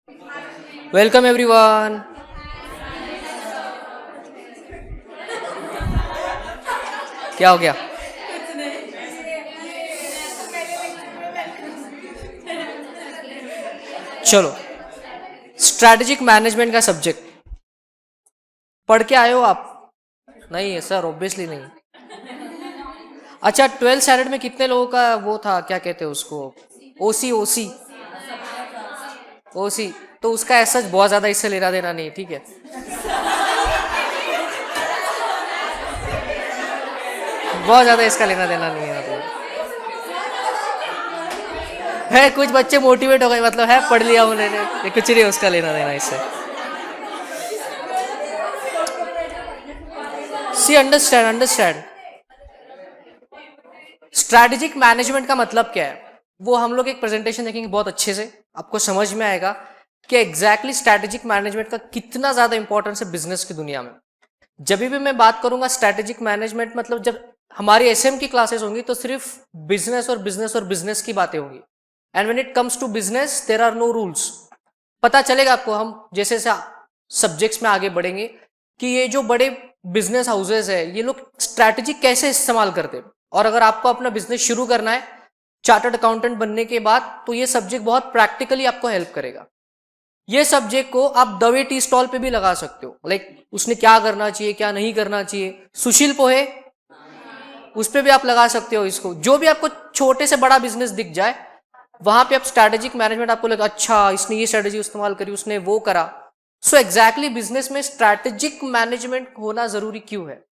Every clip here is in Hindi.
Welcome everyone. क्या हो गया? चलो, स्ट्रैटेजिक मैनेजमेंट का सब्जेक्ट पढ़ के आए हो आप? नहीं है सर, ऑब्वियसली नहीं। अच्छा, 12th स्टैंडर्ड में कितने लोगों का वो था, क्या कहते हैं उसको, ओसी ओसी ओसी। तो उसका ऐसा बहुत ज्यादा इससे लेना देना नहीं, ठीक है? बहुत ज्यादा इसका लेना देना नहीं है, मतलब है कुछ बच्चे मोटिवेट हो गए, मतलब है पढ़ लिया उन्होंने, ये कुछ नहीं उसका लेना देना इससे। सी, अंडरस्टैंड अंडरस्टैंड। स्ट्रैटेजिक मैनेजमेंट का मतलब क्या है, वो हम लोग एक प्रेजेंटेशन देखेंगे, बहुत अच्छे से आपको समझ में आएगा कि एग्जैक्टली स्ट्रैटेजिक मैनेजमेंट का कितना ज्यादा इंपॉर्टेंस है बिजनेस की दुनिया में। जब भी मैं बात करूंगा स्ट्रैटेजिक मैनेजमेंट, मतलब जब हमारी एसएम की क्लासेस होंगी तो सिर्फ बिजनेस और बिजनेस और बिजनेस की बातें होंगी। And when it comes to business there are no rules. पता चलेगा आपको हम जैसे जैसे सब्जेक्ट्स में आगे बढ़ेंगे कि ये जो बड़े बिजनेस हाउसेस है ये लोग स्ट्रैटेजी कैसे इस्तेमाल करते हैं। और अगर आपको अपना बिजनेस शुरू करना है चार्टर्ड अकाउंटेंट बनने के बाद, तो ये सब्जेक्ट बहुत प्रैक्टिकली आपको हेल्प करेगा। ये सब्जेक्ट को आप दवे टी स्टॉल पे भी लगा सकते हो, लाइक उसने क्या करना चाहिए क्या नहीं करना चाहिए, सुशील पोहे उस पर भी आप लगा सकते हो इसको। जो भी आपको छोटे से बड़ा बिजनेस दिख जाए वहां पे आप स्ट्रैटेजिक मैनेजमेंट आपको लगा, अच्छा इसने ये स्ट्रैटेजी इस्तेमाल करी, उसने वो करा। सो एग्जैक्टली बिजनेस में स्ट्रैटेजिक मैनेजमेंट होना जरूरी क्यों है?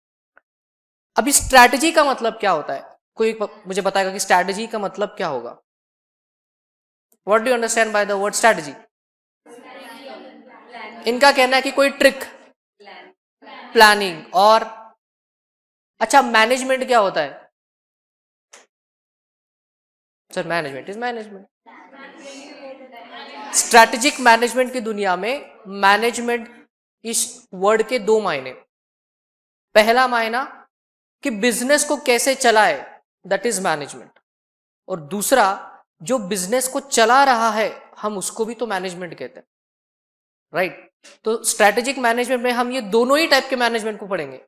अभी स्ट्रैटेजी का मतलब क्या होता है, कोई मुझे बताएगा कि स्ट्रैटेजी का मतलब क्या होगा? What do you understand by the word strategy? इनका कहना है कि कोई ट्रिक, प्लानिंग। और अच्छा, मैनेजमेंट क्या होता है sir? Management is management. Strategic management की दुनिया में मैनेजमेंट इस वर्ड के दो मायने। पहला मायना कि बिजनेस को कैसे चलाए, दैट इज मैनेजमेंट। और दूसरा, जो बिजनेस को चला रहा है हम उसको भी तो मैनेजमेंट कहते हैं, राइट? तो स्ट्रैटेजिक मैनेजमेंट में हम ये दोनों ही टाइप के मैनेजमेंट को पढ़ेंगे,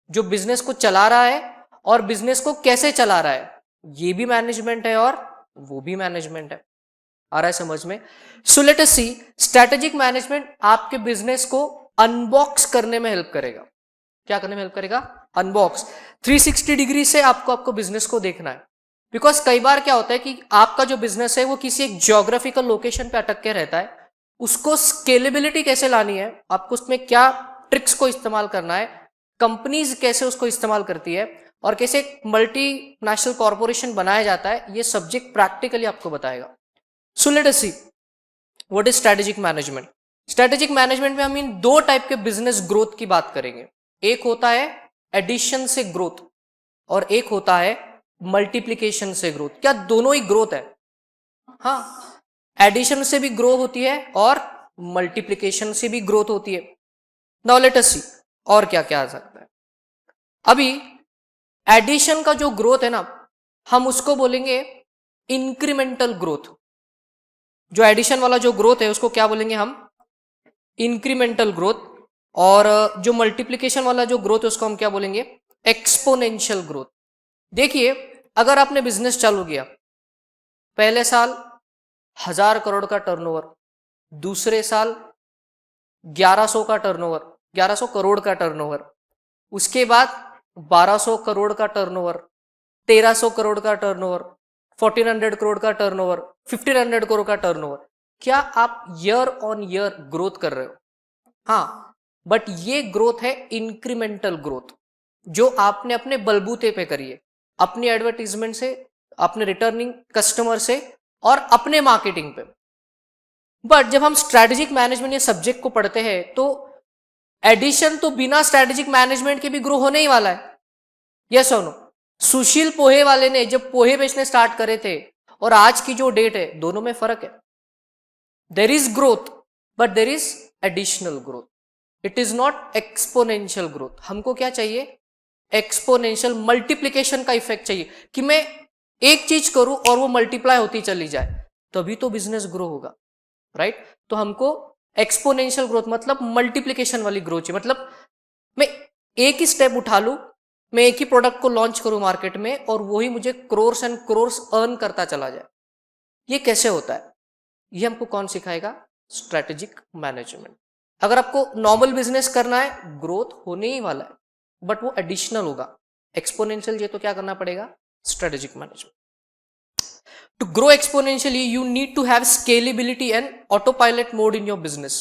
जो बिजनेस को चला रहा है और बिजनेस को कैसे चला रहा है, ये भी मैनेजमेंट है और वो भी मैनेजमेंट है। आ रहा है समझ में? सो लेट अस सी, स्ट्रैटेजिक मैनेजमेंट आपके बिजनेस को अनबॉक्स करने में हेल्प करेगा। क्या करने में हेल्प करेगा? अनबॉक्स। 360 डिग्री से आपको बिजनेस को देखना है। बिकॉज कई बार क्या होता है कि आपका जो बिजनेस है वो किसी एक ज्योग्राफिकल लोकेशन पे अटक के रहता है, उसको स्केलेबिलिटी कैसे लानी है, आपको उसमें क्या ट्रिक्स को इस्तेमाल करना है, कंपनीज कैसे उसको इस्तेमाल करती है, और कैसे मल्टीनेशनल कॉर्पोरेशन बनाया जाता है, ये सब्जेक्ट प्रैक्टिकली आपको बताएगा। So let us see what is strategic management. Strategic management में हम इन दो टाइप के बिजनेस ग्रोथ की बात करेंगे। एक होता है एडिशन से ग्रोथ और एक होता है मल्टीप्लीकेशन से ग्रोथ। क्या दोनों ही ग्रोथ है? हाँ, एडिशन से भी ग्रो होती है और मल्टीप्लीकेशन से भी ग्रोथ होती है। नाउ लेट अस सी और क्या क्या आ सकता है। अभी एडिशन का जो ग्रोथ है ना, हम उसको बोलेंगे इंक्रीमेंटल ग्रोथ। जो एडिशन वाला जो ग्रोथ है उसको क्या बोलेंगे हम? Incremental growth. और जो मल्टीप्लीकेशन वाला जो ग्रोथ है उसको हम क्या बोलेंगे? Exponential growth. देखिए, अगर आपने बिजनेस चालू किया, पहले साल 1000 करोड़ का टर्नओवर, दूसरे साल 1100 का टर्नओवर, 1100 करोड़ का टर्नओवर, उसके बाद 1200 करोड़ का टर्नओवर, 1300 करोड़ का टर्नओवर, 1400 करोड़ का टर्नओवर, 1500 करोड़ का टर्नओवर। क्या आप ईयर ऑन ईयर ग्रोथ कर रहे हो? हाँ, बट ये ग्रोथ है इंक्रीमेंटल ग्रोथ, जो आपने अपने बलबूते पे करी है, अपनी एडवर्टीजमेंट से, अपने रिटर्निंग कस्टमर से और अपने मार्केटिंग पे। बट जब हम स्ट्रैटेजिक मैनेजमेंट ये सब्जेक्ट को पढ़ते हैं तो एडिशन तो बिना स्ट्रैटेजिक मैनेजमेंट के भी ग्रो होने ही वाला है। यस और नो? सुशील पोहे वाले ने जब पोहे बेचने स्टार्ट करे थे और आज की जो डेट है, दोनों में फर्क है। There is growth but there is additional growth, it is not exponential growth. हमको क्या चाहिए? एक्सपोनेंशियल मल्टीप्लीकेशन का इफेक्ट चाहिए, कि मैं एक चीज करूं और वो मल्टीप्लाई होती चली जाए, तभी तो बिजनेस ग्रो होगा। राइट? तो हमको एक्सपोनेंशियल ग्रोथ मतलब मल्टीप्लीकेशन वाली ग्रोथ चाहिए, मतलब मैं एक ही स्टेप उठा लूं, मैं एक ही प्रोडक्ट को लॉन्च करूं मार्केट में और वही मुझे क्रोर्स एंड क्रोर्स अर्न करता चला जाए। ये कैसे होता है? ये हमको कौन सिखाएगा? Strategic management. अगर आपको नॉर्मल बिजनेस करना है, ग्रोथ होने ही वाला है, बट वो एडिशनल होगा। एक्सपोनेंशियल ये तो क्या करना पड़ेगा? Strategic management. To grow exponentially, you need to have scalability and autopilot mode in your business.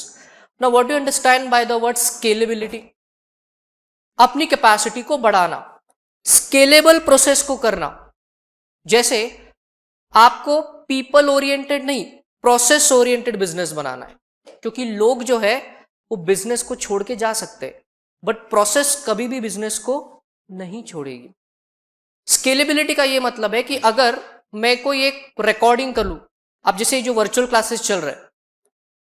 Now, what do you understand by the word scalability? अपनी कैपेसिटी को बढ़ाना, स्केलेबल प्रोसेस को करना। जैसे आपको पीपल ओरिएंटेड नहीं, प्रोसेस ओरिएंटेड बिजनेस बनाना है, क्योंकि लोग जो है वो बिजनेस को छोड़ के जा सकते हैं, बट प्रोसेस कभी भी बिजनेस को नहीं छोड़ेगी। स्केलेबिलिटी का ये मतलब है कि अगर मैं कोई एक रिकॉर्डिंग कर लूं, अब जैसे जो वर्चुअल क्लासेस चल रहे हैं,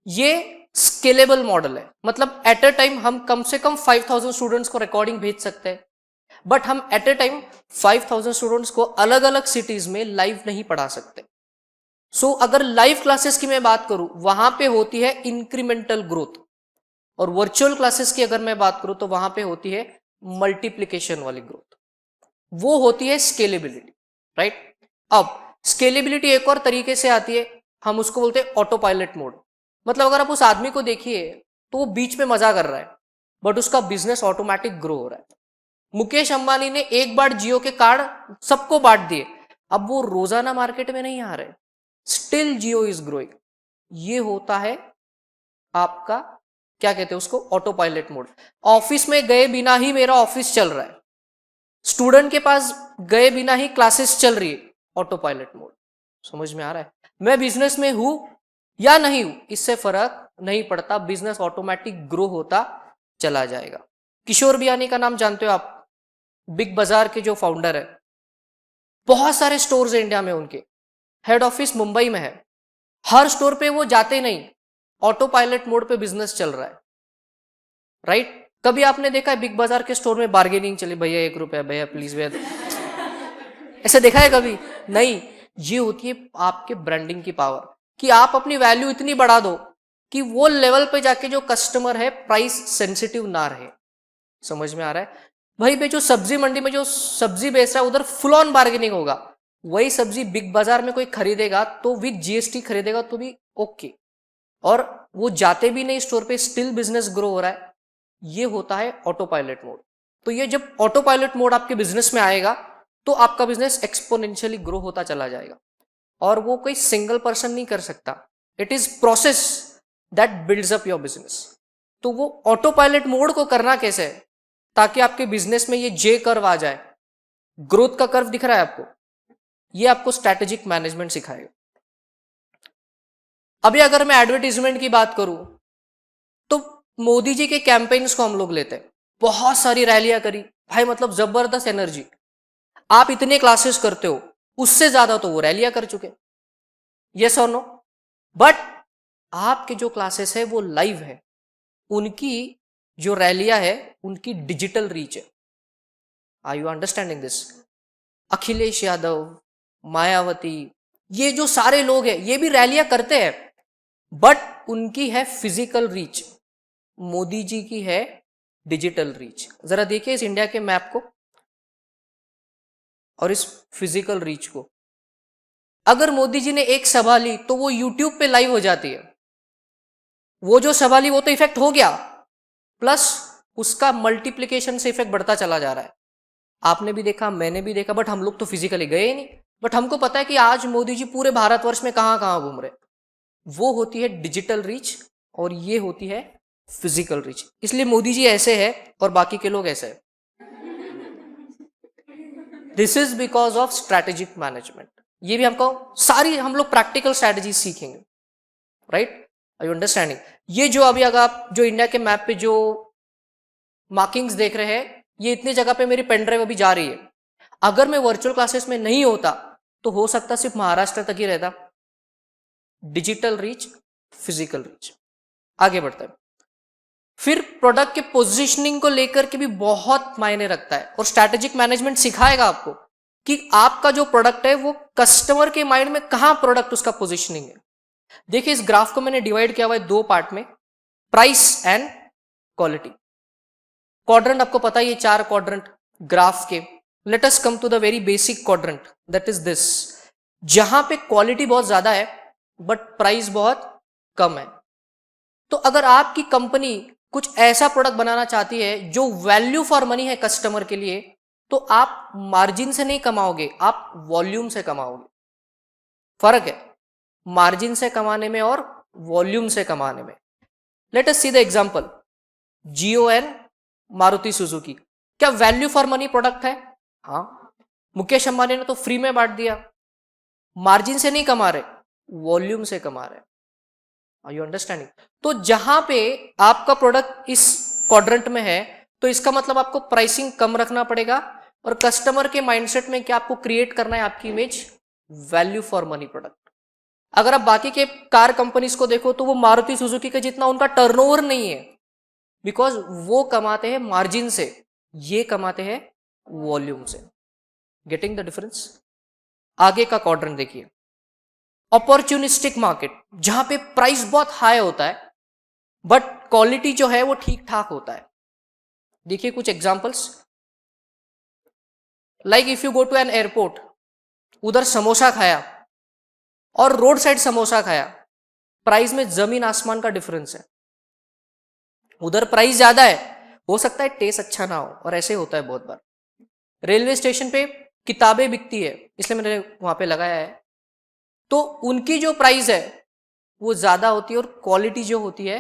ये स्केलेबल मॉडल है, मतलब एट अ टाइम हम कम से कम 5000 स्टूडेंट्स को रिकॉर्डिंग भेज सकते हैं, बट हम एट अ टाइम 5000 स्टूडेंट्स को अलग अलग सिटीज में लाइव नहीं पढ़ा सकते। सो अगर लाइव क्लासेस की मैं बात करूं, वहां पे होती है इंक्रीमेंटल ग्रोथ, और वर्चुअल क्लासेस की अगर मैं बात करूं तो वहां पे होती है मल्टीप्लीकेशन वाली ग्रोथ, वो होती है स्केलेबिलिटी, राइट? अब स्केलेबिलिटी एक और तरीके से आती है, हम उसको बोलते हैं ऑटो पायलट मोड। मतलब अगर आप उस आदमी को देखिए तो वो बीच में मजा कर रहा है, बट उसका बिजनेस ऑटोमेटिक ग्रो हो रहा है। मुकेश अंबानी ने एक बार जियो के कार्ड सबको बांट दिए, अब वो रोजाना मार्केट में नहीं आ रहे, स्टिल जियो इज ग्रोइंग। ये होता है आपका, क्या कहते हैं उसको, ऑटो पायलट मोड। ऑफिस में गए बिना ही मेरा ऑफिस चल रहा है, स्टूडेंट के पास गए बिना ही क्लासेस चल रही है, ऑटो पायलट मोड। समझ में आ रहा है? मैं बिजनेस में हूं या नहीं हूं, इससे फर्क नहीं पड़ता, बिजनेस ऑटोमेटिक ग्रो होता चला जाएगा। किशोर बियानी का नाम जानते हो आप? बिग बाजार के जो फाउंडर है, बहुत सारे स्टोर्स है इंडिया में, उनके हेड ऑफिस मुंबई में है। हर स्टोर पे वो जाते नहीं, ऑटो पायलट मोड पे बिजनेस चल रहा है, राइट? कभी आपने देखा है बिग बाजार के स्टोर में बार्गेनिंग चली, भैया 1 रुपया, भैया प्लीज भैया, ऐसे देखा है कभी? नहीं। ये होती है आपके ब्रांडिंग की पावर, कि आप अपनी वैल्यू इतनी बढ़ा दो कि वो लेवल पे जाके जो कस्टमर है प्राइस सेंसिटिव ना रहे। समझ में आ रहा है? भाई पे जो सब्जी मंडी में जो सब्जी बेच रहा है उधर फुल ऑन बार्गेनिंग होगा, वही सब्जी बिग बाजार में कोई खरीदेगा तो विद जीएसटी खरीदेगा तो भी ओके, और वो जाते भी नहीं स्टोर पे, स्टिल बिजनेस ग्रो हो रहा है। ये होता है ऑटो पायलट मोड। तो ये जब ऑटो पायलट मोड आपके बिजनेस में आएगा तो आपका बिजनेस एक्सपोनेंशियली ग्रो होता चला जाएगा, और वो कोई सिंगल पर्सन नहीं कर सकता, it is process that builds up your business. तो वो ऑटो पायलट मोड को करना कैसे है, ताकि आपके बिजनेस में ये जे कर्व आ जाए, ग्रोथ का कर्व दिख रहा है आपको, ये आपको स्ट्रैटेजिक मैनेजमेंट सिखाएगा। अभी अगर मैं एडवर्टीजमेंट की बात करूं तो मोदी जी के कैंपेन्स को हम लोग लेते हैं, बहुत सारी रैलियां करी भाई, मतलब जबरदस्त एनर्जी। आप इतने क्लासेस करते हो, उससे ज्यादा तो वो रैलियां कर चुके, यस और नो? बट आपके जो क्लासेस है वो लाइव है, उनकी जो रैलियां है उनकी डिजिटल रीच है। Are you understanding this? Akhilesh Yadav, Mayawati, ये जो सारे लोग हैं ये भी रैलियां करते हैं, बट उनकी है फिजिकल रीच, मोदी जी की है डिजिटल रीच। जरा देखिए इस इंडिया के मैप को और इस फिजिकल रीच को। अगर मोदी जी ने एक सभा ली तो वो यूट्यूब पे लाइव हो जाती है, वो जो सभा ली वो तो इफेक्ट हो गया, प्लस उसका मल्टीप्लीकेशन से इफेक्ट बढ़ता चला जा रहा है। आपने भी देखा, मैंने भी देखा, बट हम लोग तो फिजिकली गए ही नहीं, बट हमको पता है कि आज मोदी जी पूरे भारतवर्ष में कहां कहां घूम रहे। वो होती है डिजिटल रीच और ये होती है फिजिकल रीच। इसलिए मोदी जी ऐसे है और बाकी के लोग ऐसे है। This is because of strategic management. ये भी हमको सारी हम लोग प्रैक्टिकल स्ट्रैटेजी सीखेंगे, राइट? Are you understanding? ये जो अभी अगर आप जो इंडिया के मैप पे जो मार्किंग्स देख रहे हैं, ये इतनी जगह पे मेरी पेन ड्राइव अभी जा रही है। अगर मैं वर्चुअल क्लासेस में नहीं होता तो हो सकता सिर्फ महाराष्ट्र तक ही रहता। Digital reach, physical reach. आगे बढ़ता है। फिर प्रोडक्ट के पोजीशनिंग को लेकर के भी बहुत मायने रखता है, और स्ट्रैटेजिक मैनेजमेंट सिखाएगा आपको कि आपका जो प्रोडक्ट है वो कस्टमर के माइंड में कहां प्रोडक्ट उसका पोजीशनिंग है। देखिए इस ग्राफ को मैंने डिवाइड किया हुआ है दो पार्ट में, प्राइस एंड क्वालिटी। क्वाड्रेंट आपको पता ही है, 4 क्वाड्रेंट ग्राफ के। Let us come to the very basic quadrant, that is this, जहां पे क्वालिटी बहुत ज्यादा है बट प्राइस बहुत कम है। तो अगर आपकी कंपनी कुछ ऐसा प्रोडक्ट बनाना चाहती है जो वैल्यू फॉर मनी है कस्टमर के लिए, तो आप मार्जिन से नहीं कमाओगे, आप वॉल्यूम से कमाओगे। फर्क है मार्जिन से कमाने में और वॉल्यूम से कमाने में। Late us see the example, Jio and Maruti Suzuki, क्या वैल्यू फॉर मनी प्रोडक्ट है? हाँ, मुकेश अंबानी ने तो फ्री में बांट दिया। मार्जिन से नहीं कमा रहे, वॉल्यूम से कमा रहे। Are you understanding? तो जहां पे आपका प्रोडक्ट इस क्वाड्रेंट में है, तो इसका मतलब आपको प्राइसिंग कम रखना पड़ेगा, और कस्टमर के माइंडसेट में क्या आपको क्रिएट करना है आपकी image, value for money product. अगर आप बाकी के कार कंपनीज को देखो तो वो मारुति सुजुकी के जितना उनका टर्नओवर नहीं है, बिकॉज वो कमाते हैं मार्जिन से, ये कमाते हैं वॉल्यूम से। Getting the difference? आगे का क्वाड्रेंट देखिए, अपॉर्चुनिस्टिक मार्केट, जहां पे प्राइस बहुत हाई होता है बट क्वालिटी जो है वो ठीक ठाक होता है। देखिए कुछ examples, like if you go to an airport, उधर समोसा खाया और रोड साइड समोसा खाया, प्राइस में जमीन आसमान का डिफरेंस है। उधर प्राइस ज्यादा है, हो सकता है टेस्ट अच्छा ना हो, और ऐसे होता है बहुत बार। रेलवे स्टेशन पे किताबें बिकती है, इसलिए मैंने वहां पे लगाया है, तो उनकी जो प्राइस है वो ज्यादा होती है और क्वालिटी जो होती है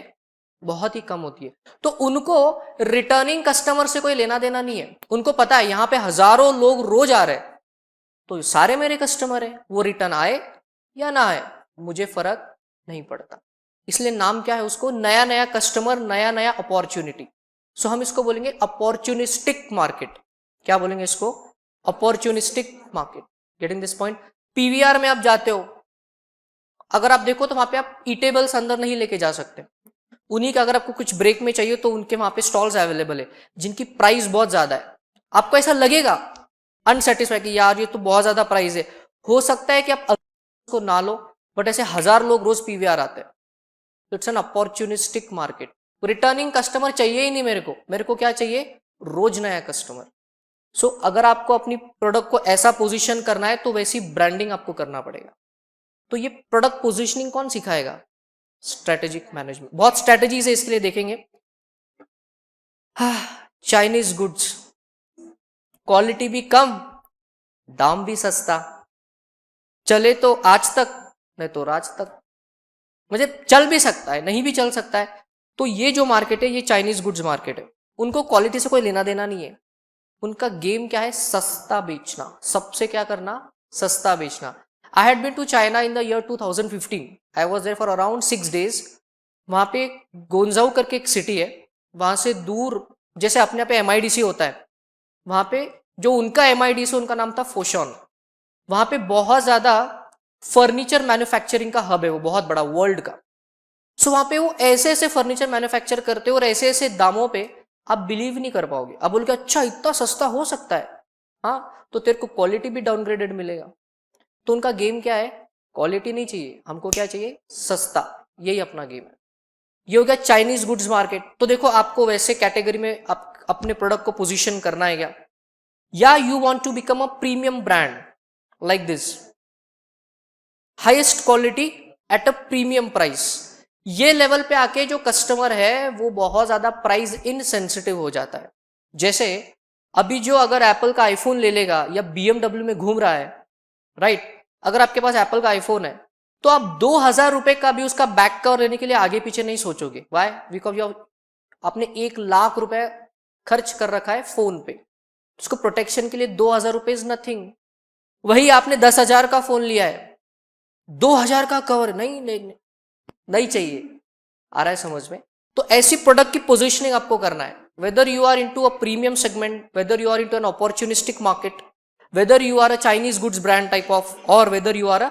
बहुत ही कम होती है। तो उनको रिटर्निंग कस्टमर से कोई लेना देना नहीं है, उनको पता है यहां पे हजारों लोग रोज आ रहे हैं, तो सारे मेरे कस्टमर है, वो रिटर्न आए या ना आए मुझे फर्क नहीं पड़ता। इसलिए नाम क्या है उसको, नया नया कस्टमर, नया नया अपॉर्चुनिटी। सो हम इसको बोलेंगे अपॉर्चुनिस्टिक मार्केट। क्या बोलेंगे इसको? Opportunistic market. Getting this point? PVR में आप जाते हो, अगर आप देखो तो वहां पे आप ईटेबल्स अंदर नहीं लेके जा सकते, उन्हीं का अगर आपको कुछ ब्रेक में चाहिए तो उनके वहां पे स्टॉल्स अवेलेबल है जिनकी प्राइस बहुत ज्यादा है। आपको ऐसा लगेगा अनसेटिस्फाइड कि यार ये तो बहुत ज्यादा प्राइस है, हो सकता है कि आप को ना लो, बट ऐसे 1000 लोग रोज पीवीआर आते हैं। तो it's an opportunistic market. Returning customer चाहिए ही नहीं मेरे को क्या चाहिए? रोज नया कस्टमर। सो अगर आपको अपनी प्रोडक्ट को ऐसा पोजीशन करना है तो वैसी ब्रांडिंग आपको करना पड़ेगा। तो ये प्रोडक्ट पोजीशनिंग कौन सिखाएगा? Strategic management. बहुत स्ट्रेटेजीज है, इसके लिए देखेंगे। चाइनीज गुड्स, क्वालिटी भी कम, दाम भी सस्ता, चले तो आज तक नहीं तो राज तक, मुझे चल भी सकता है नहीं भी चल सकता है। तो ये जो मार्केट है ये चाइनीज गुड्स मार्केट है, उनको क्वालिटी से कोई लेना देना नहीं है। उनका गेम क्या है? सस्ता बेचना, सबसे क्या करना? सस्ता बेचना। I had been to China in the year 2015। I was there for around 6 days। वहां पे गोंजाऊ करके एक सिटी है, वहां से दूर जैसे अपने यहाँ पे एमआईडीसी होता है, वहां पे जो उनका एमआईडीसी उनका नाम था फोशॉन। वहां पे बहुत ज्यादा फर्नीचर मैन्युफैक्चरिंग का हब है, वो बहुत बड़ा वर्ल्ड का। सो वहां पे वो ऐसे ऐसे फर्नीचर मैन्युफैक्चर करते हो और ऐसे ऐसे दामों पे आप बिलीव नहीं कर पाओगे। अब बोल के अच्छा इतना सस्ता हो सकता है, हाँ तो तेरे को क्वालिटी भी डाउनग्रेडेड मिलेगा। तो उनका गेम क्या है? क्वालिटी नहीं चाहिए, हमको क्या चाहिए? सस्ता। यही अपना गेम है। ये हो गया चाइनीज गुड्स मार्केट। तो देखो आपको वैसे कैटेगरी में आप अपने प्रोडक्ट को पोजीशन करना है क्या, या you want to become a premium brand like this, highest quality at a premium price. ये लेवल पे आके जो कस्टमर है वो बहुत ज्यादा प्राइस इनसेंसिटिव हो जाता है। जैसे अभी जो अगर एप्पल का आईफोन ले लेगा या बीएमडब्ल्यू में घूम रहा है, राइट, अगर आपके पास एप्पल का आईफोन है तो आप 2000 रुपए का भी उसका बैक कवर लेने के लिए आगे पीछे नहीं सोचोगे। वाई? बिकॉज आपने 1 लाख रुपए खर्च कर रखा है फोन पे, उसको प्रोटेक्शन के लिए 2000 रुपए इज नथिंग। वही आपने 10,000 का फोन लिया है, 2000 का कवर नहीं चाहिए। आ रहा है समझ में? तो ऐसी प्रोडक्ट की पोजीशनिंग आपको करना है, whether you are into a premium segment, whether you are into an opportunistic market, whether you are a Chinese goods brand type of, और whether you are a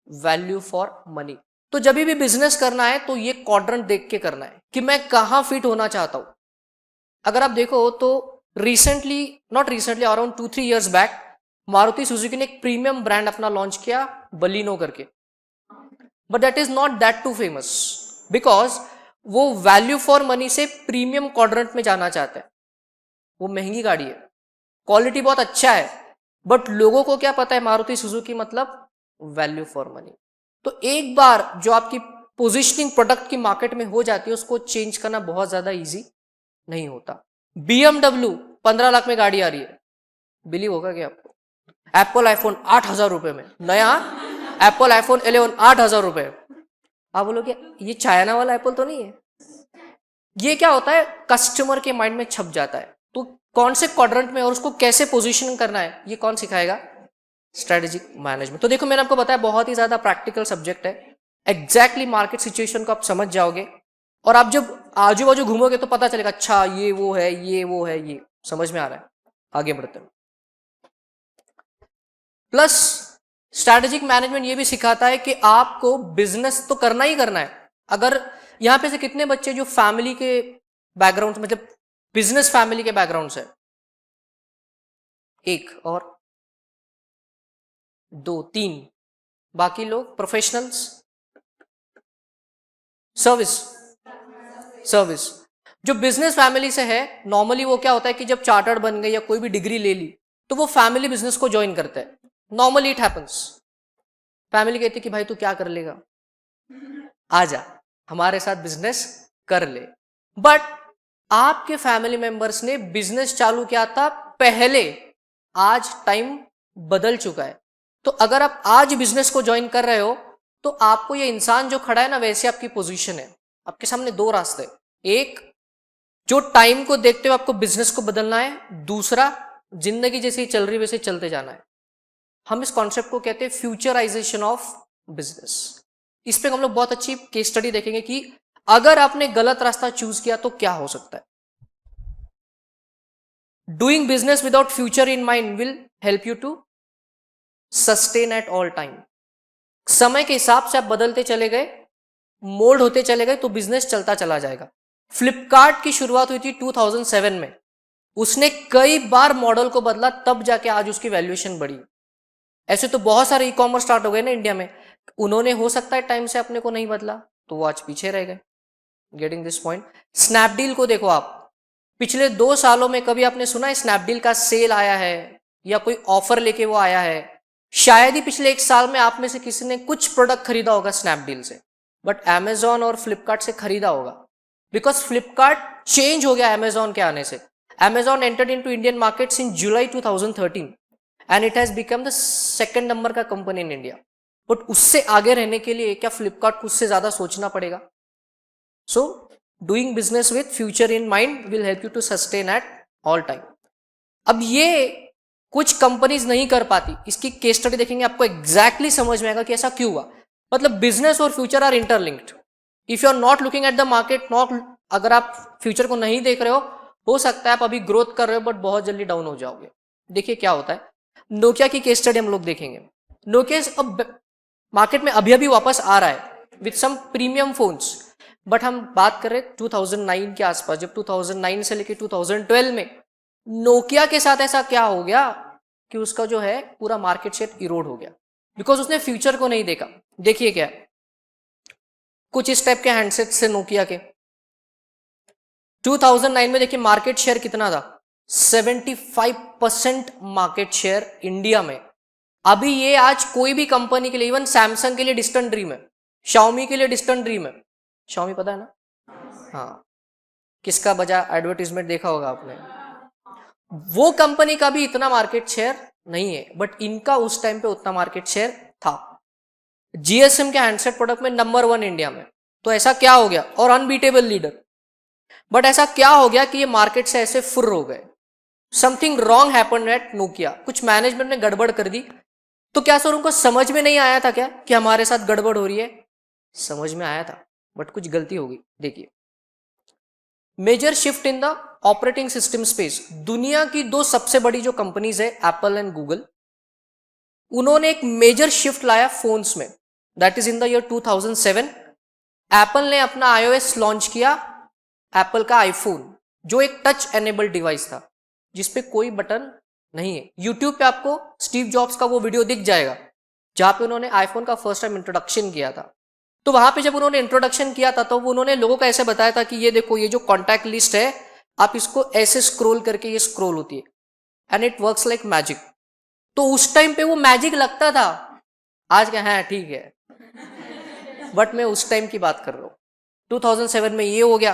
value for money. तो जब भी बिजनेस करना है तो ये क्वाड्रेंट देख के करना है कि मैं कहां फिट होना चाहता हूं। अगर आप देखो तो recently, not recently, around 2-3 years back Maruti Suzuki ने एक प्रीमियम ब्रांड अपना लॉन्च किया, बलिनो करके। But that is not that too famous, because वो वैल्यू फॉर मनी से प्रीमियम क्वाड्रेंट में जाना चाहता है। वो महंगी गाड़ी है, क्वालिटी बहुत अच्छा है, बट लोगों को क्या पता है मारुति सुजुकी मतलब वैल्यू फॉर मनी। तो एक बार जो आपकी पोजीशनिंग प्रोडक्ट की मार्केट में हो जाती है, उसको चेंज करना बहुत ज्यादा इजी नहीं होता। BMW 15 लाख में गाड़ी आ रही है, बिलीव होगा क्या आपको? एप्पल आईफोन 8,000 रुपए में नया, एप्पल आईफोन 11 8,000 रुपए। आप बोलोगे ये चाइना वाला एप्पल तो नहीं है? ये क्या होता है, कस्टमर के माइंड में छप जाता है। तो कौन से क्वाड्रेंट में और उसको कैसे पोजीशन करना है, ये कौन सिखाएगा? Strategic management. तो देखो मैंने आपको बताया बहुत ही ज्यादा प्रैक्टिकल सब्जेक्ट है। एग्जैक्टली मार्केट सिचुएशन को आप समझ जाओगे और आप जब आजू बाजू घूमोगे तो पता चलेगा अच्छा ये वो है, ये वो है, ये समझ में आ रहा है। आगे बढ़ते हैं। प्लस स्ट्रैटेजिक मैनेजमेंट ये भी सिखाता है कि आपको बिजनेस तो करना ही करना है। अगर यहां पे से कितने बच्चे जो फैमिली के बैकग्राउंड मतलब बिजनेस फैमिली के बैकग्राउंड से? एक और दो तीन, बाकी लोग प्रोफेशनल्स, सर्विस। जो बिजनेस फैमिली से है नॉर्मली वो क्या होता है कि जब चार्टर्ड बन गए या कोई भी डिग्री ले ली तो वो फैमिली बिजनेस को ज्वाइन करते हैं। Normally it happens. फैमिली कहती है कि भाई तू क्या कर लेगा, आजा हमारे साथ बिजनेस कर ले। बट आपके फैमिली मेंबर्स ने बिजनेस चालू किया था पहले, आज टाइम बदल चुका है। तो अगर आप आज बिजनेस को ज्वाइन कर रहे हो तो आपको ये इंसान जो खड़ा है ना, वैसे आपकी पोजीशन है। आपके सामने दो रास्ते, एक जो टाइम को देखते हुए आपको बिजनेस को बदलना है, दूसरा जिंदगी जैसे चल रही वैसे चलते जाना है। हम इस कॉन्सेप्ट को कहते हैं फ्यूचराइजेशन ऑफ बिजनेस। इस पे हम लोग बहुत अच्छी केस स्टडी देखेंगे कि अगर आपने गलत रास्ता चूज किया तो क्या हो सकता है। Doing business without future in mind will help you to sustain at all time. समय के हिसाब से आप बदलते चले गए, मोल्ड होते चले गए तो बिजनेस चलता चला जाएगा। फ्लिपकार्ट की शुरुआत हुई थी 2007 में, उसने कई बार मॉडल को बदला तब जाके आज उसकी वैल्यूएशन बढ़ी। ऐसे तो बहुत सारे ई कॉमर्स स्टार्ट हो गए ना इंडिया में, उन्होंने हो सकता है टाइम से अपने को नहीं बदला तो वो आज पीछे रह गए। Getting this point. स्नैपडील को देखो आप, पिछले 2 सालों में कभी आपने सुना है स्नैपडील का सेल आया है या कोई ऑफर लेके वो आया है? शायद ही पिछले 1 साल में आप में से किसी ने कुछ प्रोडक्ट खरीदा होगा स्नैपडील से, बट अमेजॉन और फ्लिपकार्ट से खरीदा होगा। बिकॉज फ्लिपकार्ट चेंज हो गया अमेजॉन के आने से। Amazon entered into Indian markets in July 2013 and it has become the 2nd number का कंपनी इन इंडिया। बट उससे आगे रहने के लिए क्या फ्लिपकार्ट को उससे ज्यादा सोचना पड़ेगा? So doing business with future in mind will help you to sustain at all time. अब ये कुछ कंपनीज नहीं कर पाती, इसकी केस स्टडी देखेंगे आपको एग्जैक्टली समझ में आएगा कि ऐसा क्यों हुआ। मतलब बिजनेस और future are interlinked. If you are not looking at the market, अगर आप फ्यूचर को नहीं देख रहे हो सकता है आप अभी ग्रोथ कर रहे हो बट बहुत जल्दी डाउन हो जाओगे। देखिए क्या होता है। नोकिया की केस स्टडी हम लोग देखेंगे। नोकिया अब मार्केट में अभी अभी वापस आ रहा है with some premium phones, but हम बात कर रहे 2009 के आसपास, जब 2009 से लेकर 2012 में नोकिया के साथ ऐसा क्या हो गया कि उसका जो है पूरा मार्केट शेयर इरोड हो गया, बिकॉज उसने फ्यूचर को नहीं देखा। देखिए क्या कुछ इस टाइप के हैंडसेट से नोकिया के 2009 में देखिए मार्केट शेयर कितना था, 75% मार्केट शेयर इंडिया में। अभी ये आज कोई भी कंपनी के लिए, इवन सैमसंग के लिए डिस्टेंट ड्रीम है, शाओमी के लिए डिस्टेंट ड्रीम है। शाओमी पता है ना? हाँ, किसका बजा एडवर्टीजमेंट देखा होगा आपने। वो कंपनी का भी इतना मार्केट शेयर नहीं है, बट इनका उस टाइम पे उतना मार्केट शेयर था। जीएसएम के हैंडसेट प्रोडक्ट में नंबर 1 इंडिया में। तो ऐसा क्या हो गया, और अनबीटेबल लीडर। बट ऐसा क्या हो गया कि ये मार्केट से ऐसे फुर्र हो गए। Something wrong happened at Nokia. कुछ मैनेजमेंट ने गड़बड़ कर दी। तो क्या सर उनको समझ में नहीं आया था क्या कि हमारे साथ गड़बड़ हो रही है? समझ में आया था, बट कुछ गलती हो गई। देखिए, major shift in the operating system space. दुनिया की 2 सबसे बड़ी जो कंपनीज है, एप्पल एंड गूगल, उन्होंने एक मेजर शिफ्ट लाया फोन्स में। That is in the year 2007। Apple ने अपना iOS लॉन्च किया, एप्पल का आईफोन, जो एक टच एनेबल्ड डिवाइस था जिसपे कोई बटन नहीं है। यूट्यूब पे आपको स्टीव जॉब्स का वो वीडियो दिख जाएगा जहां पे उन्होंने आईफोन का फर्स्ट टाइम इंट्रोडक्शन किया था। तो वहां पे जब उन्होंने इंट्रोडक्शन किया था तो उन्होंने लोगों को ऐसे बताया था कि ये देखो, ये जो कॉन्टैक्ट लिस्ट है, आप इसको ऐसे स्क्रॉल करके ये स्क्रॉल होती है and it works like magic. तो उस टाइम पे वो मैजिक लगता था, आज क्या है ठीक है, बट मैं उस टाइम की बात कर रहा हूं। 2007 में ये हो गया।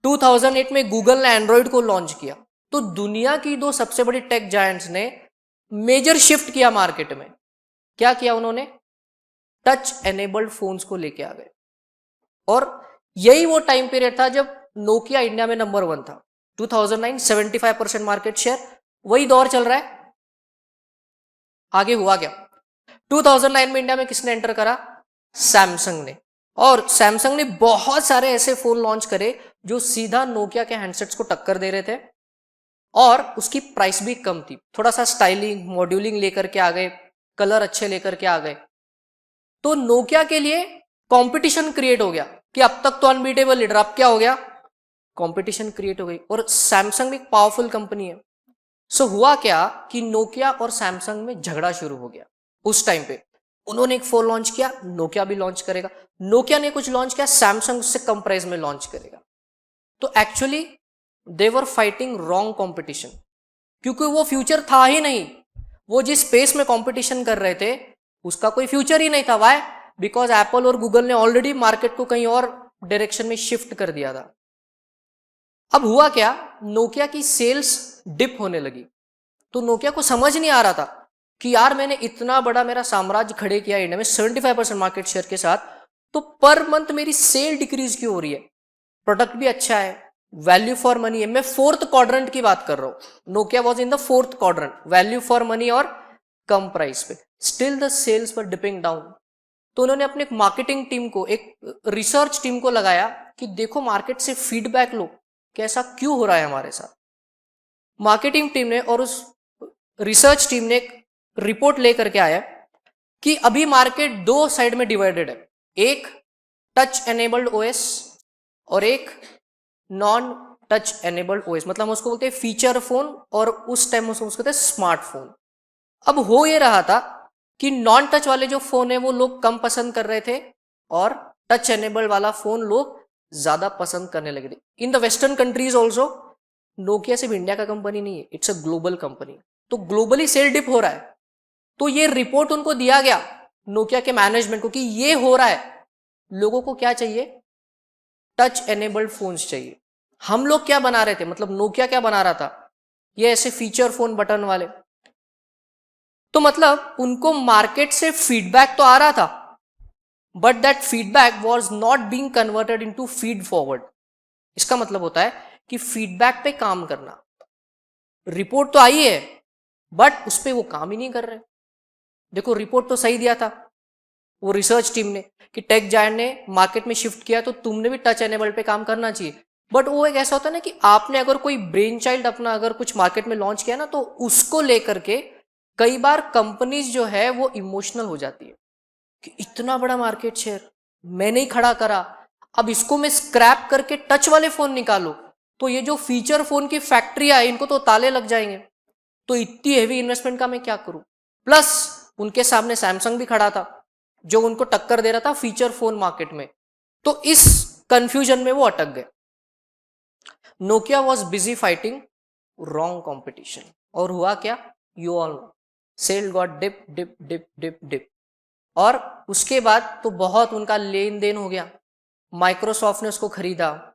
2008 में गूगल ने एंड्रॉइड को लॉन्च किया। तो दुनिया की दो सबसे बड़ी टेक जायंट्स ने मेजर शिफ्ट किया मार्केट में। क्या किया उन्होंने? टच एनेबल्ड फोन्स को लेके आ गए। और यही वो टाइम पीरियड था जब नोकिया इंडिया में नंबर 1 था। 2009 75% मार्केट शेयर, वही दौर चल रहा है। आगे हुआ क्या? 2009 में इंडिया में किसने एंटर करा? सैमसंग ने। और सैमसंग ने बहुत सारे ऐसे फोन लॉन्च करे जो सीधा नोकिया के हैंडसेट्स को टक्कर दे रहे थे और उसकी प्राइस भी कम थी। थोड़ा सा स्टाइलिंग मॉड्यूलिंग लेकर के आ गए, कलर अच्छे लेकर के आ गए। तो नोकिया के लिए कंपटीशन क्रिएट हो गया कि अब तक तो अनबीटेबल लीडर, अब क्या हो गया? कंपटीशन क्रिएट हो गई। और सैमसंग एक पावरफुल कंपनी है। सो हुआ क्या कि नोकिया और सैमसंग में झगड़ा शुरू हो गया। उस टाइम पे उन्होंने एक फोन लॉन्च किया, नोकिया भी लॉन्च करेगा। नोकिया ने कुछ लॉन्च किया, सैमसंग उससे कम प्राइस में लॉन्च करेगा। तो actually they were fighting wrong competition, क्योंकि वो फ्यूचर था ही नहीं। वो जिस स्पेस में कंपटीशन कर रहे थे उसका कोई फ्यूचर ही नहीं था। वाई? बिकॉज एप्पल और गूगल ने ऑलरेडी मार्केट को कहीं और डायरेक्शन में शिफ्ट कर दिया था। अब हुआ क्या? नोकिया की सेल्स डिप होने लगी। तो नोकिया को समझ नहीं आ रहा था कि यार मैंने इतना बड़ा मेरा साम्राज्य खड़े किया इंडिया में 75% मार्केट शेयर के साथ, तो पर मंथ मेरी सेल डिक्रीज क्यों हो रही है? प्रोडक्ट भी अच्छा है, वैल्यू फॉर मनी है। मैं 4th क्वाड्रेंट की बात कर रहा हूं। Nokia was in the 4th quadrant, value for money और कम प्राइस पे। स्टिल द सेल्स पर डिपिंग डाउन। तो उन्होंने अपने एक मार्केटिंग टीम को, एक रिसर्च टीम को लगाया कि देखो मार्केट से फीडबैक लो, कैसा क्यों हो रहा है हमारे साथ। मार्केटिंग टीम ने और उस रिसर्च टीम ने एक रिपोर्ट लेकर के आया कि अभी मार्केट दो साइड में डिवाइडेड है। एक टच एनेबल्ड ओएस और एक नॉन टच एनेबल्ड ओएस, मतलब हम उसको बोलते हैं फीचर फोन और उस टाइम उसको कहते हैं स्मार्टफोन। अब हो ये रहा था कि नॉन टच वाले जो फोन है वो लोग कम पसंद कर रहे थे और टच एनेबल्ड वाला फोन लोग ज्यादा पसंद करने लगे थे। In the western countries also. Nokia सिर्फ इंडिया का कंपनी नहीं है, इट्स अ ग्लोबल कंपनी। तो ग्लोबली सेल डिप हो रहा है। तो ये रिपोर्ट उनको दिया गया नोकिया के मैनेजमेंट को कि ये हो रहा है, लोगों को क्या चाहिए? टच एनेबल्ड फोन्स चाहिए। हम लोग क्या बना रहे थे, मतलब नोकिया क्या बना रहा था? ये ऐसे फीचर फोन बटन वाले। तो मतलब उनको मार्केट से फीडबैक तो आ रहा था, but that feedback was not being converted into feed forward. इसका मतलब होता है कि फीडबैक पे काम करना। रिपोर्ट तो आई है बट उस पर वो काम ही नहीं कर रहे। देखो रिपोर्ट तो सही दिया था वो रिसर्च टीम ने कि टेक जायंट ने मार्केट में शिफ्ट किया तो तुमने भी टच एनेबल पे काम करना चाहिए। बट वो एक ऐसा होता है ना कि आपने अगर कोई ब्रेन चाइल्ड अपना अगर कुछ मार्केट में लॉन्च किया ना, तो उसको लेकर के कई बार कंपनीज जो है वो इमोशनल हो जाती है कि इतना बड़ा मार्केट शेयर मैंने ही खड़ा करा, अब इसको मैं स्क्रैप करके टच वाले फोन निकालू तो ये जो फीचर फोन की फैक्ट्रियां है इनको तो ताले लग जाएंगे। तो इतनी हेवी इन्वेस्टमेंट का मैं क्या करूं? प्लस उनके सामने सैमसंग भी खड़ा था जो उनको टक्कर दे रहा था फीचर फोन मार्केट में। तो इस कंफ्यूजन में वो अटक गए। Nokia was busy fighting wrong competition. और हुआ क्या? You all know, sale got dip dip dip dip dip. और उसके बाद तो बहुत उनका लेन देन हो गया। माइक्रोसॉफ्ट ने उसको खरीदा,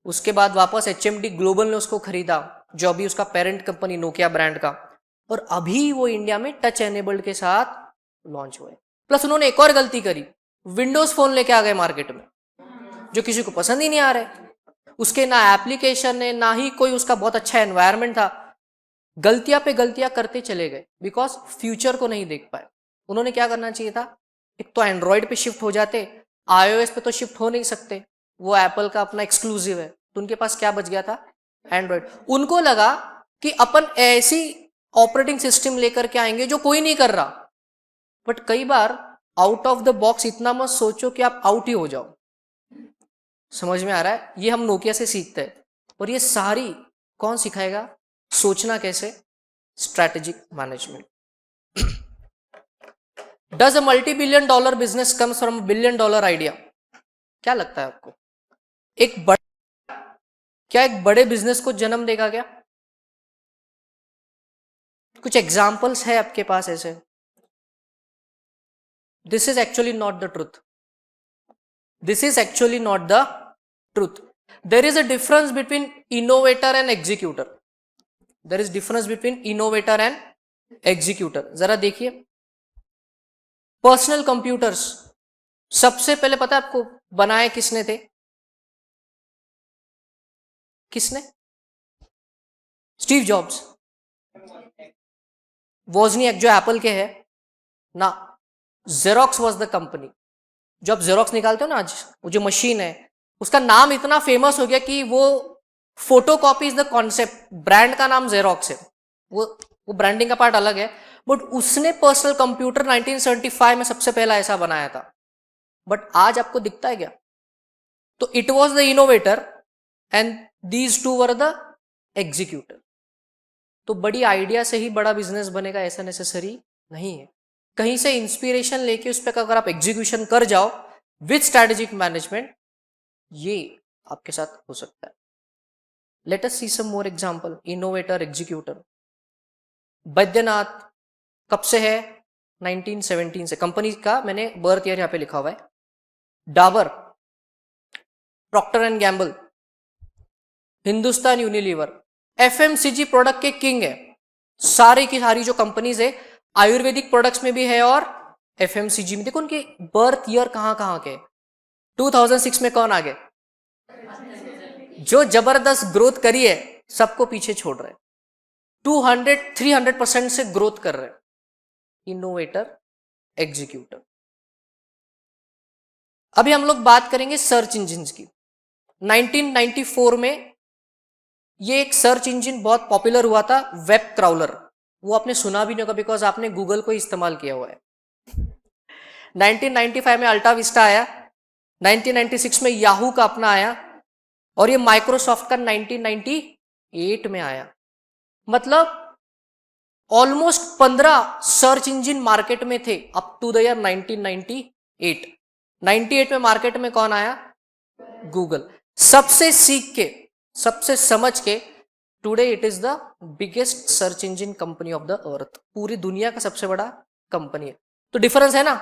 उसके बाद वापस एचएमडी ग्लोबल ने उसको खरीदा जो अभी उसका पेरेंट कंपनी नोकिया ब्रांड का। और अभी वो इंडिया में टच एनेबल्ड के साथ लॉन्च हुए। प्लस उन्होंने एक और गलती करी, विंडोज फोन लेके आ गए मार्केट में जो किसी को पसंद ही नहीं आ रहे। उसके ना एप्लीकेशन है ना ही कोई उसका बहुत अच्छा एनवायरनमेंट था। गलतियां पे गलतियां करते चले गए बिकॉज फ्यूचर को नहीं देख पाए। उन्होंने क्या करना चाहिए था? एक तो एंड्रॉयड पे शिफ्ट हो जाते, आईओएस पे तो शिफ्ट हो नहीं सकते, वो एप्पल का अपना एक्सक्लूसिव है। तो उनके पास क्या बच गया था? एंड्रॉयड। उनको लगा कि अपन ऐसी ऑपरेटिंग सिस्टम लेकर के आएंगे जो कोई नहीं कर रहा। बट कई बार आउट ऑफ द बॉक्स इतना मत सोचो कि आप आउट ही हो जाओ। समझ में आ रहा है? ये हम नोकिया से सीखते हैं। और ये सारी कौन सिखाएगा? सोचना कैसे, strategic management. Does a multi-billion dollar business comes from $1 billion idea? क्या लगता है आपको? क्या एक बड़े बिजनेस को जन्म देगा क्या? कुछ एग्जाम्पल्स है आपके पास ऐसे? This is actually not the truth. This is actually not the truth. There is a difference between innovator and executor. There is difference between innovator and executor. जरा देखिए, पर्सनल कंप्यूटर्स सबसे पहले पता है आपको बनाए किसने थे? किसने? Steve jobs. वोजनिएक जो एप्पल के है ना. Xerox was the company. जो आप जेरोक्स निकालते हो ना आज, वो जो मशीन है, उसका नाम इतना फेमस हो गया कि वो photocopy is the concept. Brand का नाम जेरोक्स है. वो ब्रांडिंग का पार्ट अलग है, बट उसने पर्सनल कंप्यूटर 1975 में सबसे पहला ऐसा बनाया था. बट आज आपको दिखता है क्या? तो it was the innovator and these two were the executor. तो बड़ी आइडिया से ही बड़ा बिजनेस बनेगा ऐसा नेसेसरी नहीं है. कहीं से इंस्पिरेशन लेके उस पर अगर आप एग्जीक्यूशन कर जाओ विथ स्ट्रेटेजिक मैनेजमेंट, ये आपके साथ हो सकता है. Let us see some more example. Innovator, executor. Baidyanath कब से है? 1917 से. कंपनी का मैंने बर्थ ईयर यहां पे लिखा हुआ है. Dabur, Procter and Gamble, Hindustan Unilever, FMCG product के किंग है. सारी की सारी जो कंपनीज है आयुर्वेदिक प्रोडक्ट्स में भी है और एफएमसीजी में. देखो उनके बर्थ ईयर कहां कहां के. 2006 में कौन आ गए? जो जबरदस्त ग्रोथ करी है सबको पीछे छोड़ रहे. 200-300% से ग्रोथ कर रहे. Innovator, executor. अभी हम लोग बात करेंगे सर्च इंजिन की. 1994 में ये एक सर्च इंजिन बहुत पॉपुलर हुआ था, वेब क्राउलर. वो आपने सुना भी नहीं होगा बिकॉज आपने गूगल को इस्तेमाल किया हुआ है. 1995 में अल्टा विस्टा आया. 1996 में याहू का अपना आया और ये माइक्रोसॉफ्ट का 1998 में आया. मतलब ऑलमोस्ट 15 सर्च इंजिन मार्केट में थे अप टू द ईयर 1998. 98 में मार्केट में कौन आया? गूगल. सबसे सीख के, सबसे समझ के today it is the biggest search engine company of the earth. पूरी दुनिया का सबसे बड़ा कंपनी है. तो डिफरेंस है ना,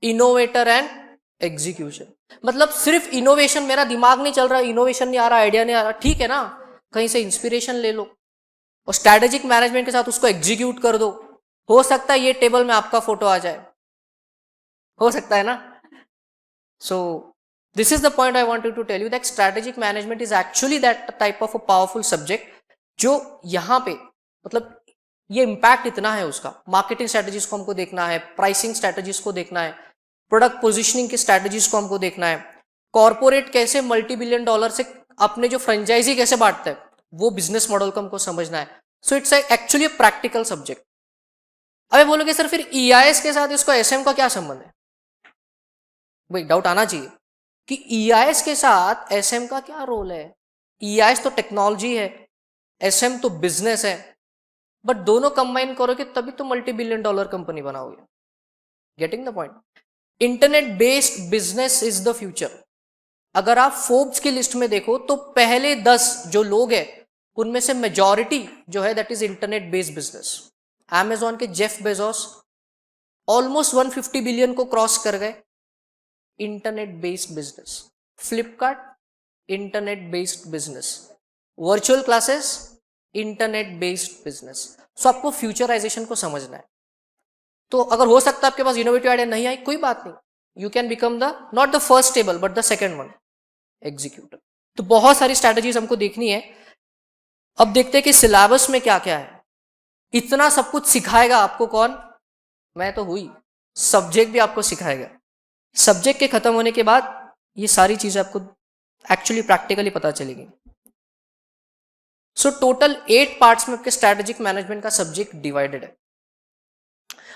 इनोवेटर एंड एग्जीक्यूशन. मतलब सिर्फ इनोवेशन, मेरा दिमाग नहीं चल रहा, इनोवेशन नहीं आ रहा, आइडिया नहीं आ रहा, ठीक है ना, कहीं से इंस्पिरेशन ले लो और स्ट्रैटेजिक मैनेजमेंट के साथ उसको एग्जीक्यूट कर दो. हो सकता है ये टेबल में आपका फोटो आ जाए, हो सकता है ना. सो this is the point I wanted to tell you, that strategic management is actually that type of a powerful subject जो यहां पे मतलब ये इंपैक्ट इतना है उसका. मार्केटिंग स्ट्रेटजीज को हमको देखना है, प्राइसिंग स्ट्रेटजीज को देखना है, प्रोडक्ट पोजीशनिंग की स्ट्रेटजीज को हमको देखना है, कॉर्पोरेट कैसे $multi-billion से अपने जो फ्रेंचाइजी कैसे बांटते हैं वो बिजनेस मॉडल को हमको समझना है. So it's actually practical subject. अबे बोलोगे सर फिर EIS के साथ इसको SM का क्या संबंध है? भाई डाउट आना चाहिए कि EIS के साथ SM का क्या रोल है. EIS तो टेक्नोलॉजी है, SM तो बिजनेस है, बट दोनों कंबाइन करोगे तभी तो $multi-billion कंपनी बनाओगे. Getting the point. Internet based business is the future. अगर आप फोर्ब्स की लिस्ट में देखो तो पहले 10 जो लोग हैं उनमें से मेजॉरिटी जो है that is internet based business. Amazon के जेफ बेजोस ऑलमोस्ट 150 बिलियन को क्रॉस कर गए. Internet based business. Flipkart, internet based business. Virtual classes, internet based business. So आपको फ्यूचराइजेशन को समझना है. तो अगर हो सकता है आपके पास इनोवेटिव आइडिया नहीं आई, कोई बात नहीं, you can become the not the first table but the second one, executor. तो बहुत सारी स्ट्रैटेजीज हमको देखनी है. अब देखते हैं कि सिलेबस में क्या क्या है. इतना सब कुछ सिखाएगा आपको कौन? मैं तो हुई. सब्जेक्ट भी आपको सिखाएगा. सब्जेक्ट के खत्म होने के बाद ये सारी चीजें आपको एक्चुअली प्रैक्टिकली पता चलेगी. सो टोटल 8 पार्ट्स में आपके स्ट्रैटेजिक मैनेजमेंट का सब्जेक्ट डिवाइडेड है.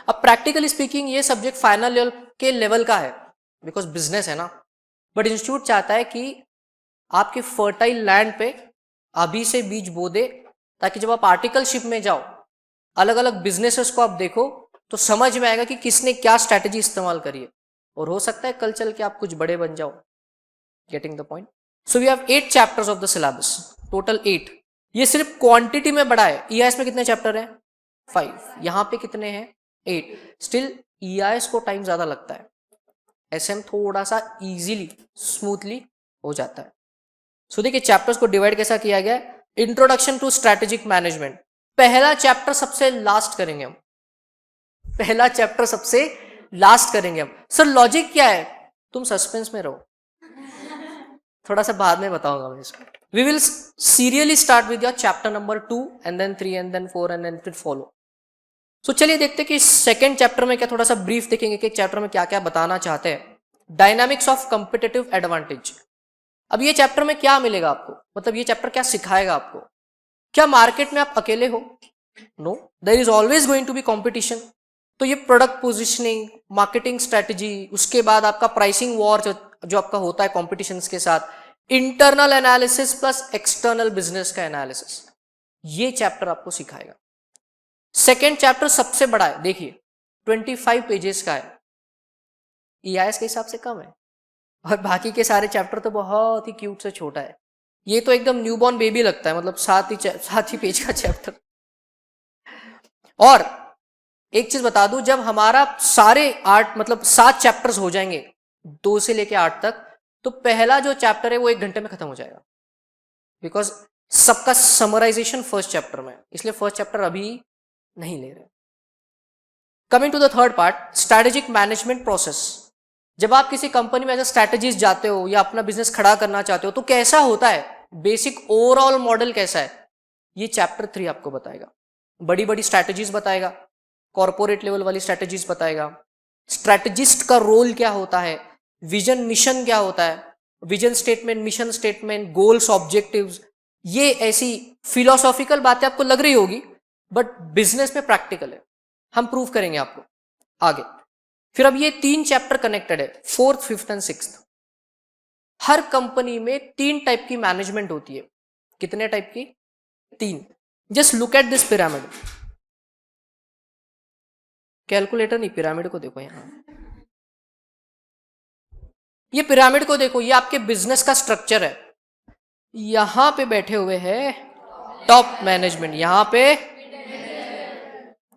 अब प्रैक्टिकली स्पीकिंग ये सब्जेक्ट फाइनल ईयर के लेवल का है बिकॉज बिजनेस है ना, बट इंस्टीट्यूट चाहता है कि आपके फर्टाइल लैंड पे अभी से बीज बो दे ताकि जब आप आर्टिकलशिप में जाओ अलग अलग बिजनेसेस को आप देखो तो समझ में आएगा कि किसने क्या स्ट्रैटेजी इस्तेमाल करी है, और हो सकता है कल चल के आप कुछ बड़े बन जाओ। Getting the point? So we have 8 chapters of the syllabus, total 8। ये सिर्फ क्वांटिटी में बड़ा है। ईआईएस में कितने चैप्टर हैं? 5। यहां पे कितने हैं? 8। स्टिल ईआईएस को टाइम ज्यादा लगता है, एसएम थोड़ा सा इजीली स्मूथली हो जाता है। सो देखिए चैप्टर्स को डिवाइड कैसा किया गया है। इंट्रोडक्शन टू स्ट्रैटेजिक मैनेजमेंट, पहला चैप्टर सबसे लास्ट करेंगे हम, पहला चैप्टर सबसे लास्ट करेंगे हम। सर लॉजिक क्या है? तुम सस्पेंस में रहो, थोड़ा सा बाद में बताऊंगा मैं इसको। We will serially start with your chapter number 2 and then 3 and then 4 and then फिर फॉलो। सो चलिए देखते हैं कि सेकंड चैप्टर में क्या, थोड़ा सा ब्रीफ देखेंगे कि एक चैप्टर में क्या क्या बताना चाहते हैं। Dynamics of competitive advantage. अब ये चैप्टर में क्या मिलेगा आपको, मतलब ये चैप्टर क्या सिखाएगा आपको? क्या मार्केट में आप अकेले हो? No, there is always going to be competition. तो ये प्रोडक्ट पोजिशनिंग, मार्केटिंग स्ट्रेटेजी, उसके बाद आपका प्राइसिंग वॉर जो आपका होता है कॉम्पिटिशन के साथ, internal analysis plus external business का एनालिसिस, ये चैप्टर आपको सिखाएगा। सेकेंड चैप्टर सबसे बड़ा है, देखिए 25 पेजेस का है, ईआईएस के हिसाब से कम है, और बाकी के सारे चैप्टर तो बहुत ही क्यूट से छोटा है। ये तो एकदम न्यूबॉर्न बेबी लगता है, मतलब 7 ही पेज का चैप्टर। और एक चीज बता दूं, जब हमारा सारे 8 मतलब 7 चैप्टर्स हो जाएंगे 2 से लेके 8 तक, तो पहला जो चैप्टर है वो 1 घंटे में खत्म हो जाएगा, बिकॉज सबका समराइजेशन फर्स्ट चैप्टर में, इसलिए फर्स्ट चैप्टर अभी नहीं ले रहे। Coming to the third part, strategic management process. जब आप किसी कंपनी में एज अ स्ट्रैटेजिस्ट जाते हो या अपना बिजनेस खड़ा करना चाहते हो तो कैसा होता है, बेसिक ओवरऑल मॉडल कैसा है, ये चैप्टर 3 आपको बताएगा। बड़ी बड़ी स्ट्रैटेजीज बताएगा, कॉर्पोरेट लेवल वाली स्ट्रैटेजीज बताएगा, स्ट्रैटेजिस्ट का रोल क्या होता है, विजन मिशन क्या होता है, vision statement, mission statement, goals, objectives. ये ऐसी फिलोसॉफिकल बातें आपको लग रही होगी, बट बिजनेस में प्रैक्टिकल है, हम प्रूव करेंगे आपको आगे। फिर अब ये 3 चैप्टर कनेक्टेड है, 4th, 5th and 6th। Her company में 3 टाइप की मैनेजमेंट होती है। कितने टाइप की? 3। Just look at this pyramid. Calculator नहीं, पिरामिड को देखो यहां। ये पिरामिड को देखो, ये आपके बिजनेस का स्ट्रक्चर है। यहां पे बैठे हुए हैं टॉप मैनेजमेंट, यहां पे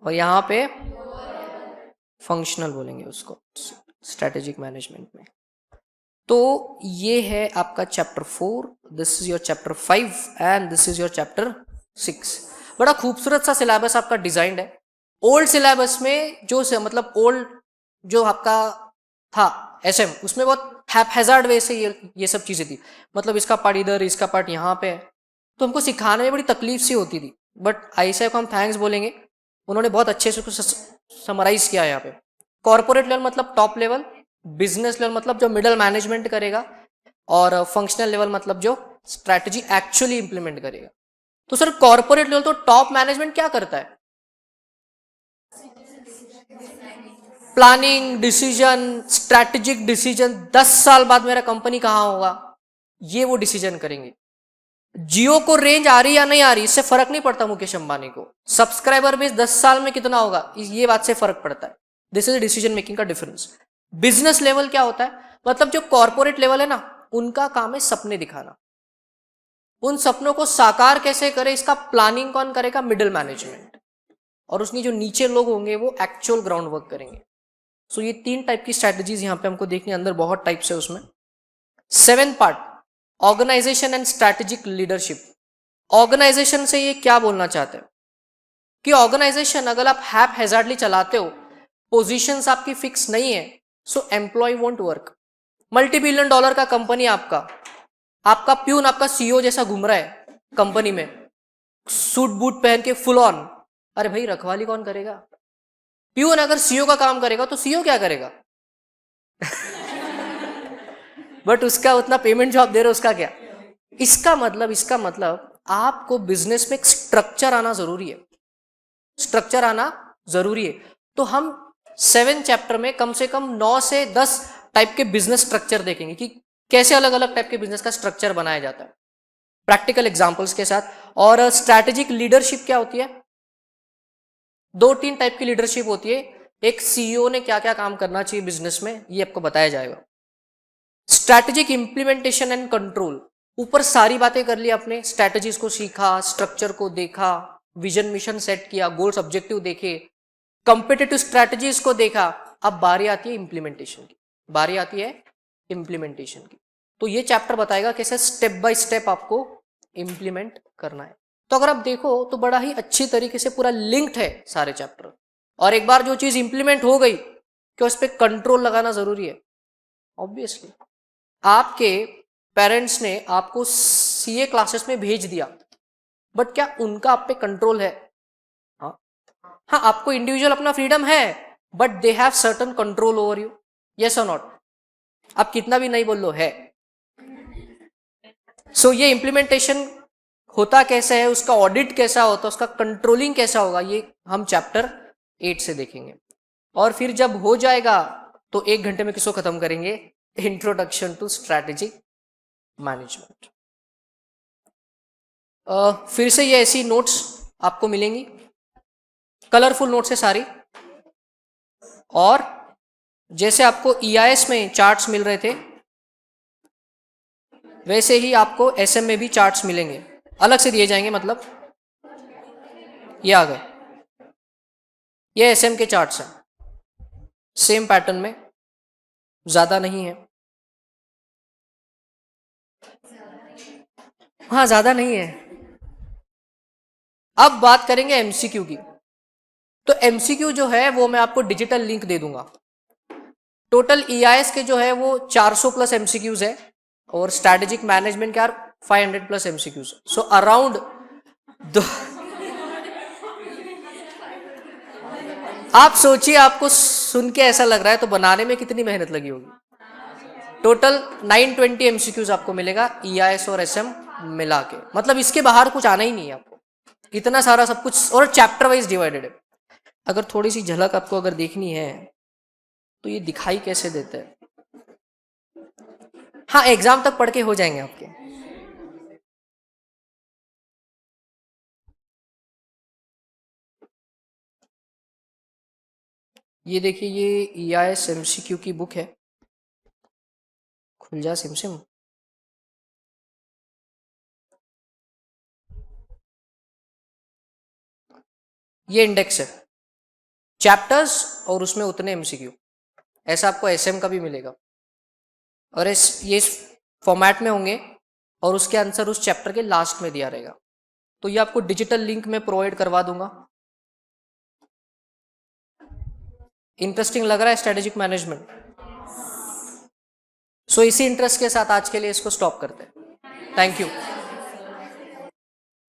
और यहां पे फंक्शनल बोलेंगे उसको, स्ट्रेटेजिक मैनेजमेंट में। तो ये है आपका chapter 4, this is your chapter 5 and this is your chapter 6। बड़ा खूबसूरत सा सिलेबस आपका डिजाइंड है। ओल्ड सिलेबस में जो मतलब ओल्ड जो आपका था एसएम, उसमें बहुत हैपहैजार्ड वे से ये सब चीजें थी, मतलब इसका पार्ट इधर, इसका पार्ट यहाँ पे है, तो हमको सिखाने में बड़ी तकलीफ सी होती थी। बट आईएसआई को हम थैंक्स बोलेंगे, उन्होंने बहुत अच्छे से उसको समराइज किया यहाँ पे। कॉर्पोरेट लेवल मतलब टॉप लेवल, बिजनेस लेवल मतलब जो मिडल मैनेजमेंट करेगा, और फंक्शनल लेवल मतलब जो स्ट्रैटेजी एक्चुअली इंप्लीमेंट करेगा। तो सर कॉर्पोरेट लेवल तो टॉप मैनेजमेंट क्या करता है? प्लानिंग, डिसीजन, स्ट्रैटेजिक डिसीजन, 10 साल बाद मेरा कंपनी कहां होगा, ये वो डिसीजन करेंगे। जियो को रेंज आ रही या नहीं आ रही, इससे फर्क नहीं पड़ता मुकेश अंबानी को। सब्सक्राइबर बेस 10 साल में कितना होगा, ये बात से फर्क पड़ता है। दिस इज डिसीजन मेकिंग का डिफरेंस। बिजनेस लेवल क्या होता है, मतलब जो कॉर्पोरेट लेवल है ना, उनका काम है सपने दिखाना। उन सपनों को साकार कैसे करे, इसका प्लानिंग कौन करेगा? Middle management. और उसमें जो नीचे लोग होंगे वो एक्चुअल ग्राउंड वर्क करेंगे। सो ये 3 टाइप की स्ट्रैटेजीज यहां पे हमको देखने, अंदर बहुत टाइप्स है उसमें। 7th part, organization and strategic leadership. Organization से ये क्या बोलना चाहते हैं कि ऑर्गेनाइजेशन अगर आप हैपहैजार्डली चलाते हो, पोजीशंस आपकी फिक्स नहीं है, सो एम्प्लॉय वोंट वर्क। $multi-billion का कंपनी आपका प्यून आपका सीईओ जैसा घूम रहा है कंपनी में, सूट बूट पहन के फुल ऑन, अरे भाई रखवाली कौन करेगा? प्यून अगर सीईओ का काम करेगा तो सीईओ क्या करेगा? बट उसका उतना पेमेंट जो आप दे रहे हो उसका क्या? इसका मतलब आपको बिजनेस में एक स्ट्रक्चर आना जरूरी है, स्ट्रक्चर आना जरूरी है। तो हम 7 चैप्टर में कम से कम 9 से 10 टाइप के बिजनेस स्ट्रक्चर देखेंगे कि कैसे अलग अलग टाइप के बिजनेस का स्ट्रक्चर बनाया जाता है, प्रैक्टिकल एग्जांपल्स के साथ। और स्ट्रैटेजिक लीडरशिप क्या होती है? 2-3 टाइप की लीडरशिप होती है। एक सीईओ ने क्या क्या काम करना चाहिए बिजनेस में, ये आपको बताया जाएगा। स्ट्रैटेजिक इंप्लीमेंटेशन एंड कंट्रोल, ऊपर सारी बातें कर ली आपने, स्ट्रैटेजीज को सीखा, स्ट्रक्चर को देखा, विजन मिशन सेट किया, गोल्स ऑब्जेक्टिव देखे, कंपिटिटिव स्ट्रैटेजीज को देखा। अब बारी आती है इंप्लीमेंटेशन की, बारी आती है इंप्लीमेंटेशन की। तो ये चैप्टर बताएगा कैसे स्टेप बाय स्टेप आपको इंप्लीमेंट करना है। तो अगर आप देखो तो बड़ा ही अच्छी तरीके से पूरा लिंक्ड है सारे चैप्टर। और एक बार जो चीज इंप्लीमेंट हो गई, क्या उस पर कंट्रोल लगाना जरूरी है? ऑब्वियसली। आपके पेरेंट्स ने आपको सीए क्लासेस में भेज दिया, बट क्या उनका आप पे कंट्रोल है? हाँ, हाँ, आपको इंडिविजुअल अपना फ्रीडम है, but they have certain control over you. Yes और नॉट? आप कितना भी नहीं बोल लो, है। सो ये इंप्लीमेंटेशन होता कैसे है, उसका ऑडिट कैसा होता है, उसका कंट्रोलिंग कैसा होगा, ये हम चैप्टर 8 से देखेंगे। और फिर जब हो जाएगा तो 1 घंटे में किसको खत्म करेंगे? Introduction to strategic management. फिर से ये ऐसी नोट्स आपको मिलेंगी, कलरफुल नोट्स है सारी। और जैसे आपको ईआईएस में चार्ट्स मिल रहे थे, वैसे ही आपको एसएम में भी चार्ट्स मिलेंगे, अलग से दिए जाएंगे। मतलब ये आ गए, ये एसएम के चार्ट्स हैं, सेम पैटर्न में, ज्यादा नहीं है। हाँ, ज्यादा नहीं है। अब बात करेंगे एमसीक्यू की। तो एमसीक्यू जो है वो मैं आपको डिजिटल लिंक दे दूंगा। टोटल ईआईएस के जो है वो 400 प्लस एमसीक्यूज है, और स्ट्रैटेजिक मैनेजमेंट के 500 प्लस एमसीक्यूज। सो अराउंड आप सोचिए, आपको सुन के ऐसा लग रहा है तो बनाने में कितनी मेहनत लगी होगी। टोटल 920 एमसीक्यूज आपको मिलेगा ईआईएस और एसएम मिला के। मतलब इसके बाहर कुछ आना ही नहीं है आपको, इतना सारा सब कुछ, और चैप्टर वाइज डिवाइडेड है। अगर थोड़ी सी झलक आपको अगर देखनी है तो ये दिखाई कैसे देते हैं। हाँ, एग्जाम तक पढ़ के हो जाएंगे आपके। ये देखिए, ये ईआईएस एमसीक्यू की बुक है, खुल जा सिमसिम। ये इंडेक्स है, चैप्टर्स और उसमें उतने एमसीक्यू। ऐसा आपको एसएम का भी मिलेगा, और ये इस फॉर्मेट में होंगे, और उसके आंसर उस चैप्टर के लास्ट में दिया रहेगा। तो ये आपको डिजिटल लिंक में प्रोवाइड करवा दूंगा। इंटरेस्टिंग लग रहा है स्ट्रेटेजिक मैनेजमेंट? सो इसी इंटरेस्ट के साथ आज के लिए इसको स्टॉप करते हैं। Thank you.